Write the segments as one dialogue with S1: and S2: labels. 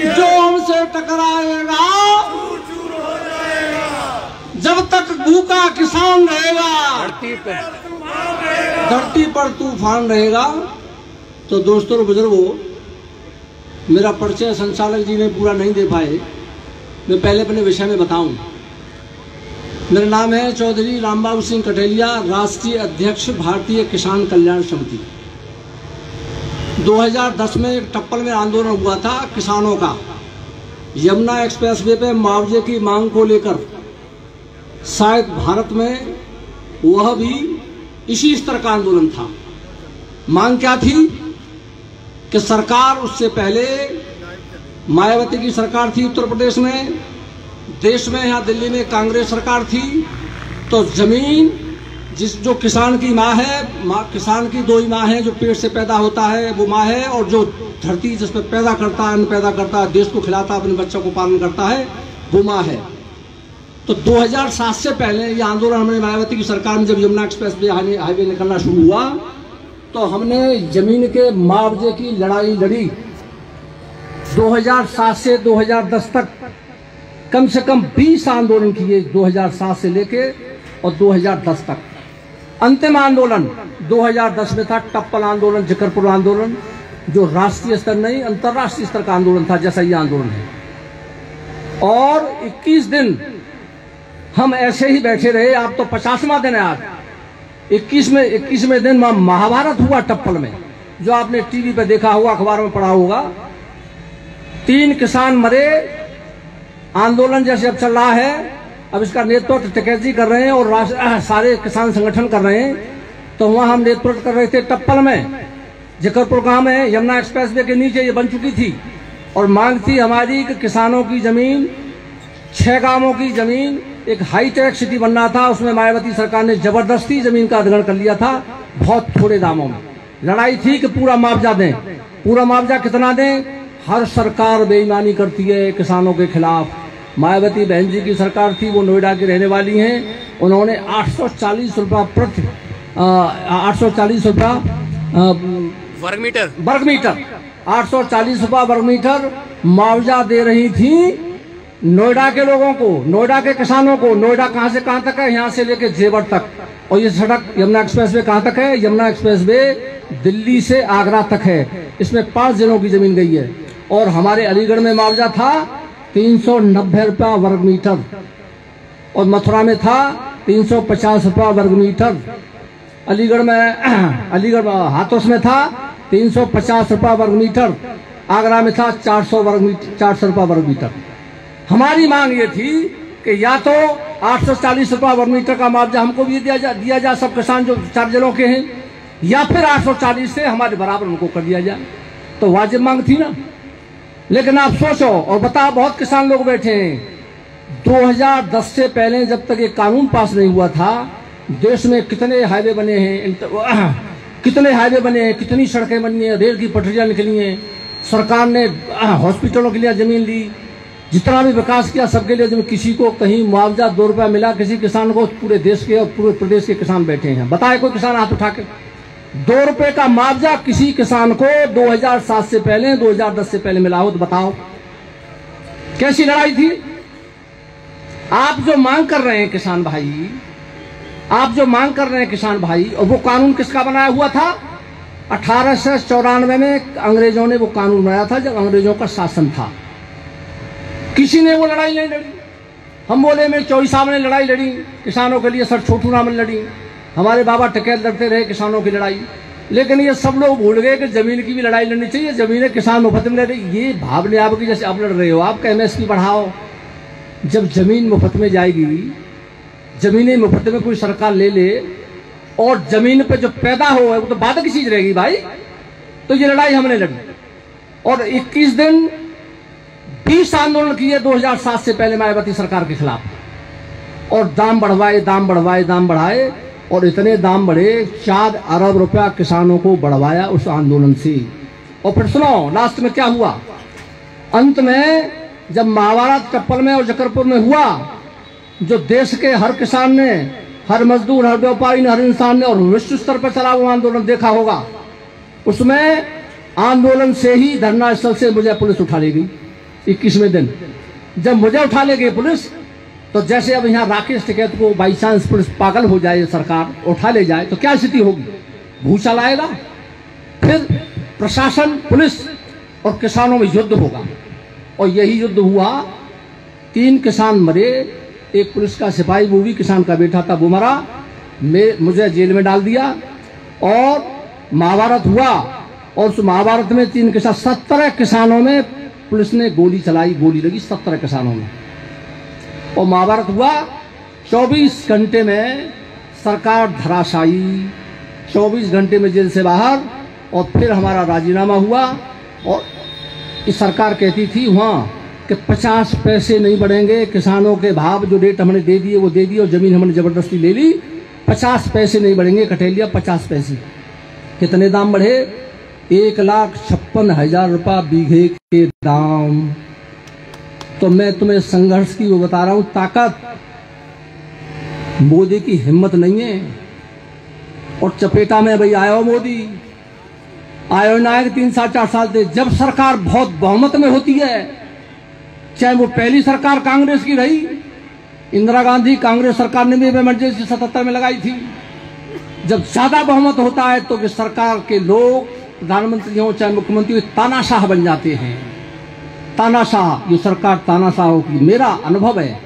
S1: जो हमसे टकराएगा जब तक भूखा किसान रहेगा, धरती पर तूफान रहेगा। तो दोस्तों और बुजुर्गों, मेरा परिचय संचालक जी ने पूरा नहीं दे पाए, मैं पहले अपने विषय में बताऊं। मेरा नाम है चौधरी रामबाबू सिंह कटेलिया, राष्ट्रीय अध्यक्ष भारतीय किसान कल्याण समिति। 2010 में एक टप्पल में आंदोलन हुआ था किसानों का, यमुना एक्सप्रेसवे पे मुआवजे की मांग को लेकर। शायद भारत में वह भी इसी स्तर का आंदोलन था। मांग क्या थी कि सरकार, उससे पहले मायावती की सरकार थी उत्तर प्रदेश में, देश में यहाँ दिल्ली में कांग्रेस सरकार थी। तो जमीन जो किसान की माँ है, किसान की दो ही माँ है, जो पेट से पैदा होता है वो माँ है, और जो धरती जिस पर पैदा करता है, अन्न पैदा करता है, देश को खिलाता है, अपने बच्चों को पालन करता है, वो माँ है। तो 2007 से पहले ये आंदोलन हमने मायावती की सरकार में, जब यमुना एक्सप्रेस हाईवे निकलना शुरू हुआ, तो हमने जमीन के मुआवजे की लड़ाई लड़ी। 2007 से 2010 तक कम से कम 20 आंदोलन किए, 2007 से लेके और 2010 तक। अंतिम आंदोलन 2010 में था टप्पल आंदोलन, जिकरपुर आंदोलन, जो राष्ट्रीय स्तर नहीं अंतर्राष्ट्रीय स्तर का आंदोलन था, जैसा ये आंदोलन है। और 21 दिन हम ऐसे ही बैठे रहे। आप तो 50वां दिन है आज। 21वें दिन महाभारत हुआ टप्पल में, जो आपने टीवी पे देखा होगा, अखबारों में पढ़ा होगा। 3 किसान मरे। आंदोलन जैसे अब चल रहा है, अब इसका नेतृत्व टिकैत जी कर रहे हैं और सारे किसान संगठन कर रहे हैं। तो वहां हम नेतृत्व कर रहे थे टप्पल में। जिकरपुर गांव में यमुना एक्सप्रेसवे के नीचे ये बन चुकी थी, और मांग थी हमारी कि किसानों की जमीन, 6 गांवों की जमीन, एक हाईटेक सिटी बनना था, उसमें मायावती सरकार ने जबरदस्ती जमीन का अधिग्रहण कर लिया था, बहुत थोड़े दामों में। लड़ाई थी कि पूरा मुआवजा दें। पूरा मुआवजा कितना दें? हर सरकार बेईमानी करती है किसानों के खिलाफ। मायावती बहन जी की सरकार थी, वो नोएडा की रहने वाली हैं। उन्होंने 840 रुपया प्रति 840 रुपया वर्ग मीटर 840 रुपया वर्ग मीटर मुआवजा दे रही थी नोएडा के लोगों को, नोएडा के किसानों को। नोएडा कहां से कहां तक है? यहां से लेके जेवर तक। और ये सड़क यमुना एक्सप्रेसवे कहां तक है? यमुना एक्सप्रेसवे दिल्ली से आगरा तक है। इसमें 5 जिलों की जमीन गई है। और हमारे अलीगढ़ में मुआवजा था 390 रुपया वर्ग मीटर, और मथुरा में था 350 रुपया वर्ग मीटर। अलीगढ़ में हाथरस में था 350 रुपया वर्ग मीटर। आगरा में था 400 रुपया वर्ग मीटर। हमारी मांग ये थी कि या तो 840 रुपया वर्ग मीटर का मुआवजा हमको भी दिया जा सब किसान जो 4 जिलों के हैं, या फिर 840 से हमारे बराबर उनको कर दिया जाए। तो वाजिब मांग थी ना। लेकिन आप सोचो और बताओ, बहुत किसान लोग बैठे हैं। 2010 से पहले जब तक ये कानून पास नहीं हुआ था, देश में कितने हाईवे बने हैं, कितनी सड़कें बनी हैं, रेल की पटरियां निकली हैं, सरकार ने हॉस्पिटलों के लिए जमीन ली, जितना भी विकास किया सबके लिए जमीन। किसी को कहीं मुआवजा 2 रुपया मिला किसी किसान को? पूरे देश के और पूरे प्रदेश के किसान बैठे हैं। बताए कोई किसान हाथ उठा के? 2 रुपए का मुआवजा किसी किसान को 2007 से पहले, 2010 से पहले मिला हो तो बताओ कैसी लड़ाई थी? आप जो मांग कर रहे हैं किसान भाई, और वो कानून किसका बनाया हुआ था? 1894 में अंग्रेजों ने वो कानून बनाया था, जब अंग्रेजों का शासन था। किसी ने वो लड़ाई नहीं लड़ी। हम बोले में चौधरी साहब ने लड़ाई लड़ी किसानों के लिए, सर छोटू राम ने लड़ी, हमारे बाबा टिकैत लड़ते रहे किसानों की लड़ाई। लेकिन ये सब लोग भूल गए कि जमीन की भी लड़ाई लड़नी चाहिए। जमीनें किसान मुफ्त में ले रही, ये भावने आपकी जैसे आप लड़ रहे हो। आप MSP बढ़ाओ, जब जमीन मुफ्त में जाएगी, जमीनें मुफ्त में कोई सरकार ले ले, और जमीन पे जो पैदा हो वो तो बात की चीज रहेगी भाई। तो ये लड़ाई हमने लड़ी, और 21 दिन 20 आंदोलन किए 2007 से पहले मायावती सरकार के खिलाफ, और दाम बढ़ाए, और इतने दाम बढ़े 4 अरब रुपया किसानों को बढ़वाया उस आंदोलन से। और फिर सुनो लास्ट में क्या हुआ? अंत में जब महाभारत टप्पल में और जिकरपुर में हुआ, जो देश के हर किसान ने, हर मजदूर, हर व्यापारी ने, हर इंसान ने, और विश्व स्तर पर चला हुआ आंदोलन देखा होगा, उसमें आंदोलन से ही धरना स्थल से मुझे पुलिस उठा ले गई। 21वें दिन जब मुझे उठा ले गई पुलिस, तो जैसे अब यहाँ राकेश टिकैत को बाई चांस पुलिस पागल हो जाए, सरकार उठा ले जाए, तो क्या स्थिति होगी? भूचाल आएगा, फिर प्रशासन, पुलिस और किसानों में युद्ध होगा। और यही युद्ध हुआ। 3 किसान मरे, एक पुलिस का सिपाही, वो भी किसान का बेटा था, वो मरा, मुझे जेल में डाल दिया। और महाभारत हुआ, और उस महाभारत में 3 किसान, 17 किसानों में पुलिस ने गोली चलाई, गोली लगी 17 किसानों में। और महाभारत हुआ, 24 घंटे में सरकार धराशायी, 24 घंटे में जेल से बाहर। और फिर हमारा राजीनामा हुआ, और इस सरकार कहती थी वहाँ कि 50 पैसे नहीं बढ़ेंगे, किसानों के भाव जो रेट हमने दे दिए वो दे दिए, और जमीन हमने जबरदस्ती ले ली, 50 पैसे नहीं बढ़ेंगे। कटेलिया 50 पैसे। कितने दाम बढ़े? 1,56,000 रुपया बीघे के दाम। तो मैं तुम्हें संघर्ष की वो बता रहा हूं, ताकत मोदी की हिम्मत नहीं है। और चपेटा में भाई आयो मोदी, आयो नायक 3 साल 4 साल थे। जब सरकार बहुत बहुमत में होती है, चाहे वो पहली सरकार कांग्रेस की रही, इंदिरा गांधी कांग्रेस सरकार ने भी इमरजेंसी 77 में लगाई थी। जब ज्यादा बहुमत होता है तो सरकार के लोग, प्रधानमंत्री हो चाहे मुख्यमंत्री, तानाशाह बन जाते हैं। तानाशाह, ये सरकार तानाशाहों की। मेरा अनुभव है,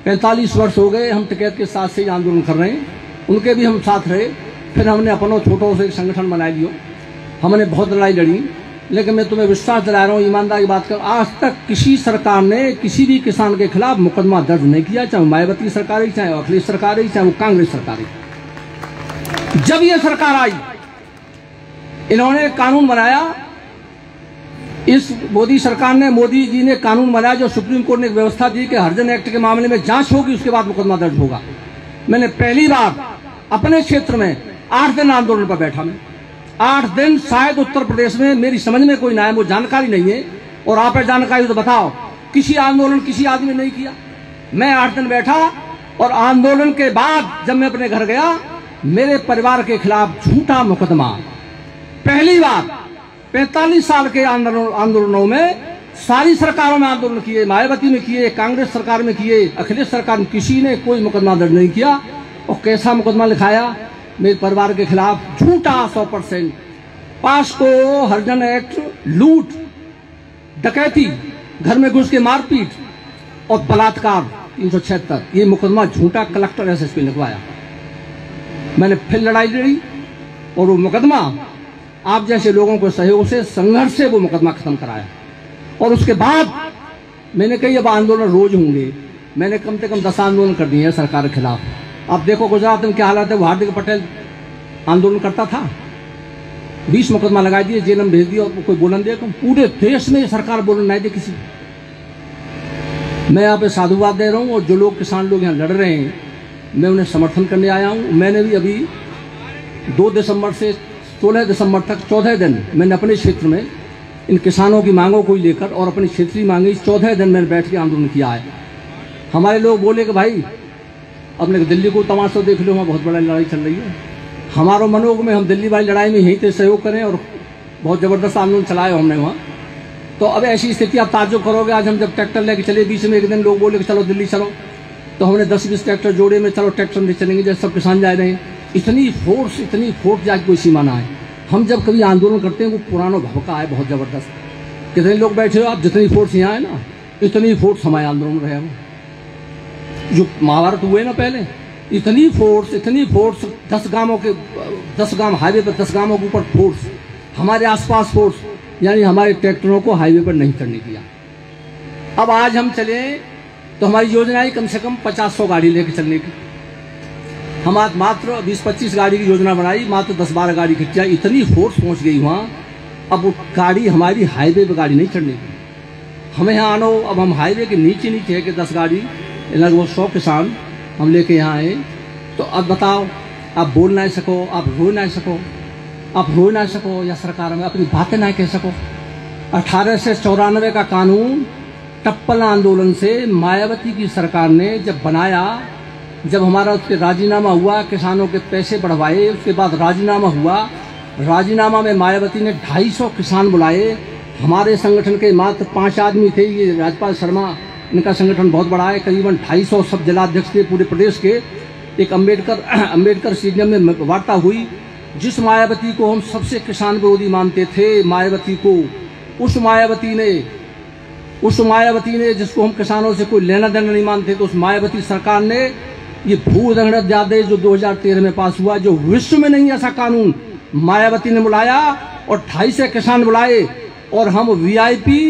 S1: 45 वर्ष हो गए हम टिकैत के साथ से आंदोलन कर रहे हैं, उनके भी हम साथ रहे। फिर हमने अपनों छोटों से एक संगठन बना लियो, हमने बहुत लड़ाई लड़ी। लेकिन मैं तुम्हें विश्वास दिला रहा हूँ, ईमानदारी बात कर, आज तक किसी सरकार ने किसी भी किसान के खिलाफ मुकदमा दर्ज नहीं किया, चाहे मायावती सरकार ही, चाहे अखिलेश सरकार ही, चाहे वो कांग्रेस सरकार ही। जब ये सरकार आई, इन्होंने कानून बनाया, इस मोदी सरकार ने, मोदी जी ने कानून बनाया, जो सुप्रीम कोर्ट ने एक व्यवस्था दी कि हरिजन एक्ट के मामले में जांच होगी, उसके बाद मुकदमा दर्ज होगा। मैंने पहली बार अपने क्षेत्र में 8 दिन आंदोलन पर बैठा। मैं 8 दिन, शायद उत्तर प्रदेश में मेरी समझ में कोई ना है, वो जानकारी नहीं है, और आप जानकारी तो बताओ, किसी आंदोलन किसी आदमी ने नहीं किया। मैं 8 दिन बैठा, और आंदोलन के बाद जब मैं अपने घर गया, मेरे परिवार के खिलाफ झूठा मुकदमा। पहली बार 45 साल के आंदोलनों में, सारी सरकारों में आंदोलन किए, मायावती में किए, कांग्रेस सरकार में किए, अखिलेश सरकार में, किसी ने कोई मुकदमा दर्ज नहीं किया। और कैसा मुकदमा लिखाया मेरे परिवार के खिलाफ? झूठा 100%। पास्को हरिजन एक्ट, लूट, डकैती, घर में घुस के मारपीट और बलात्कार 376, ये मुकदमा झूठा कलेक्टर SSP लिखवाया। मैंने फिर लड़ाई लड़ी, और वो मुकदमा आप जैसे लोगों के सहयोग से, संघर्ष से वो मुकदमा खत्म कराया। और उसके बाद मैंने कही अब आंदोलन रोज होंगे। मैंने कम से कम 10 आंदोलन कर दिए हैं सरकार के खिलाफ। अब देखो गुजरात में क्या हालत है, वो हार्दिक पटेल आंदोलन करता था, 20 मुकदमा लगा दिए, जेल में भेज दिया, और कोई बोलन दिया। पूरे देश में सरकार बोलन नहीं दे किसी। मैं यहाँ पे साधुवाद दे रहा हूँ, और जो लोग किसान लोग यहाँ लड़ रहे हैं, मैं उन्हें समर्थन करने आया हूँ। मैंने भी अभी 2 दिसंबर से 16 दिसंबर तक 14 दिन मैंने अपने क्षेत्र में इन किसानों की मांगों को लेकर, और अपनी क्षेत्रीय मांगे, 14 दिन मैंने बैठ के आंदोलन किया है। हमारे लोग बोले कि भाई अपने दिल्ली को तमाशा देख लो, वहाँ बहुत बड़ा लड़ाई चल रही है। हमारो मनोग में हम दिल्ली वाली लड़ाई में यहीं से सहयोग करें, और बहुत ज़बरदस्त आंदोलन चलाया हमने वहाँ। तो अब ऐसी स्थिति आप ताज्जुब करोगे, आज हम जब ट्रैक्टर लेके चले, बीच में एक दिन लोग बोले कि चलो दिल्ली चलो, तो हमने 10-20 ट्रैक्टर जोड़े में, चलो ट्रैक्टर में चलेंगे, जैसे सब किसान जा रहे हैं। इतनी फोर्स जाके कोई सीमा ना है। हम जब कभी आंदोलन करते हैं, वो पुराना भवका है बहुत ज़बरदस्त। कितने लोग बैठे हो आप, जितनी फोर्स यहाँ है ना, इतनी फोर्स हमारे आंदोलन में रहे हो। जो महाभारत हुए ना पहले, इतनी फोर्स 10 गांवों के, 10 गांव हाईवे पर, 10 गांवों के ऊपर फोर्स, हमारे आसपास फोर्स, यानी हमारे ट्रैक्टरों को हाईवे पर नहीं चढ़ने दिया। अब आज हम चले तो हमारी योजना है कम से कम 50-100 गाड़ी लेके चलने की। हम आज मात्र 20-25 गाड़ी की योजना बनाई, मात्र 10-12 गाड़ी खिंचा, इतनी फोर्स पहुंच गई वहाँ। अब वो गाड़ी हमारी हाईवे पर गाड़ी नहीं चढ़ने की, हमें यहाँ आना हो। अब हम हाईवे के नीचे है कि 10 गाड़ी, लगभग 100 किसान हम लेके यहाँ आए। तो अब बताओ, आप बोल ना सको, आप रो ना सको, आप रो ना सको, या सरकार में अपनी बातें ना कह सको। 1894 का कानून टप्पल आंदोलन से मायावती की सरकार ने जब बनाया, जब हमारा उसके राजीनामा हुआ, किसानों के पैसे बढ़वाए, उसके बाद राजीनामा हुआ। राजीनामा में मायावती ने 250 किसान बुलाए, हमारे संगठन के मात्र 5 आदमी थे। ये राजपाल शर्मा, इनका संगठन बहुत बड़ा है, करीबन 250 सब जिलाध्यक्ष थे पूरे प्रदेश के। एक अंबेडकर स्टेडियम में वार्ता हुई। जिस मायावती को हम सबसे किसान विरोधी मानते थे, मायावती को, उस मायावती ने जिसको हम किसानों से कोई लेना देना नहीं मानते, तो उस मायावती सरकार ने ये भू अधिग्रहण अध्यादेश जो 2013 में पास हुआ, जो विश्व में नहीं ऐसा कानून, मायावती ने बुलाया और 250 किसान बुलाए और हम वीआईपी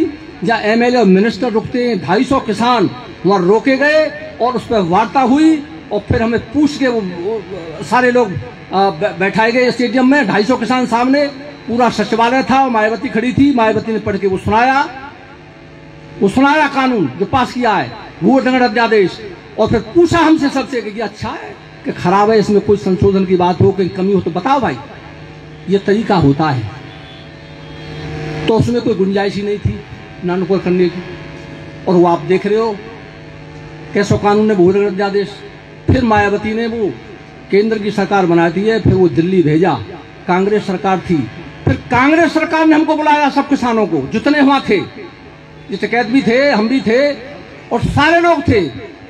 S1: या एमएलए और मिनिस्टर रुकते हैं, 250 किसान वहां रोके गए और उस पर वार्ता हुई और फिर हमें पूछ के वो सारे लोग बैठाए गए स्टेडियम में, 250 किसान सामने, पूरा सचिवालय था, मायावती खड़ी थी। मायावती ने पढ़ के वो सुनाया कानून जो पास किया है, भू अधिग्रहण अध्यादेश, और फिर पूछा हमसे सबसे कि अच्छा है कि खराब है, इसमें कोई संशोधन की बात हो, कहीं कमी हो तो बताओ भाई, ये तरीका होता है। तो उसमें कोई गुंजाइश ही नहीं थी नानुकुल करने की। और वो आप देख रहे हो कैसो कानून है भू अधिग्रहण अध्यादेश। फिर मायावती ने वो केंद्र की सरकार बनाती है, फिर वो दिल्ली भेजा, कांग्रेस सरकार थी। फिर कांग्रेस सरकार ने हमको बुलाया, सब किसानों को जितने वहां थे, ये टिकैत भी थे, हम भी थे और सारे लोग थे।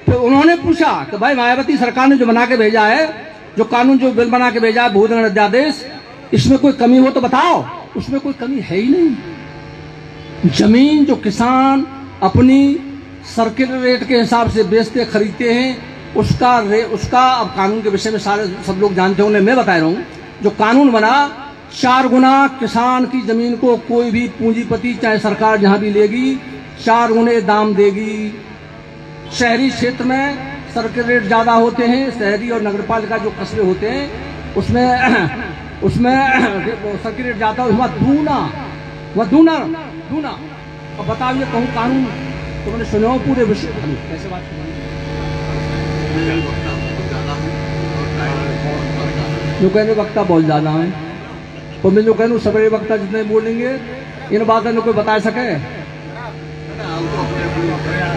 S1: फिर उन्होंने पूछा कि भाई मायावती सरकार ने जो बना के भेजा है, जो कानून जो बिल बना के भेजा है भू अधिग्रहण अध्यादेश, इसमें कोई कमी हो तो बताओ। उसमें कोई कमी है ही नहीं। जमीन जो किसान अपनी सर्किल रेट के हिसाब से बेचते खरीदते हैं, उसका अब कानून के विषय में सारे सब लोग जानते होंगे, मैं बता रहा हूं। जो कानून बना, 4 गुना किसान की जमीन को कोई भी पूंजीपति चाहे सरकार जहां भी लेगी, 4 गुने दाम देगी। शहरी क्षेत्र में सर्किल रेट ज्यादा होते हैं, शहरी और नगरपालिका जो कस्बे होते हैं उसमें सर्किल रेट ज्यादा हो, वह दूना। अब बताओ ये कहूँ कानून तो मैंने सुना पूरे विश्व कैसे बात जो कहने वक्ता बहुत ज्यादा है, तो मैं जो कहूँ सबरे वक्ता जितने बोलेंगे इन बातें कोई बता सके।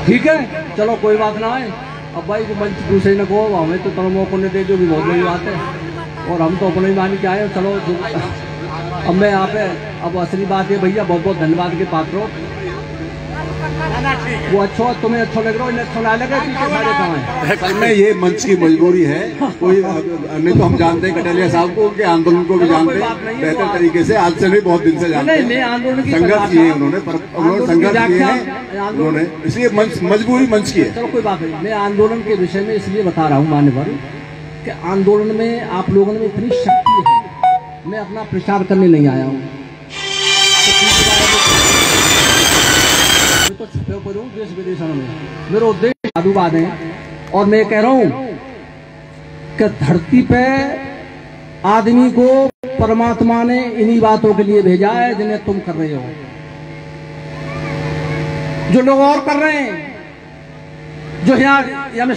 S1: ठीक है, चलो कोई बात ना है। अब भाई को मंच दूसरे न को, हमें तो तनो मौका नहीं दे, जो भी बहुत बड़ी बात है, और हम तो अपने ही मान के आए। चलो अब मैं यहाँ पे, अब असली बात है भैया, बहुत बहुत धन्यवाद के पात्र हो। वो अच्छा, तुम्हें अच्छा लग रहा हो, इन्हें अच्छा ना लगे,
S2: असल में ये मंच की मजबूरी है। कोई नहीं तो हम जानते हैं कटारिया साहब को, के आंदोलन को भी जानते हैं बेहतर तरीके से, आज से नहीं बहुत दिन से जानते हैं। संघर्ष किए उन्होंने संघर्ष किए हैं उन्होंने, इसलिए मजबूरी मंच की है।
S1: चलो कोई बात नहीं, मैं आंदोलन के विषय में इसलिए बता रहा हूँ मान्यवर कि आंदोलन में आप लोगों में इतनी शक्ति है। मैं अपना प्रचार करने नहीं आया हूँ, तो छुपे पड़े हूँ देश विदेशों में। मेरा उद्देश्य साधुवाद है, और मैं कह रहा हूँ कि धरती पे आदमी को परमात्मा ने इन्हीं बातों के लिए भेजा है जिन्हें तुम कर रहे हो, जो लोग और कर रहे हैं, जो यहाँ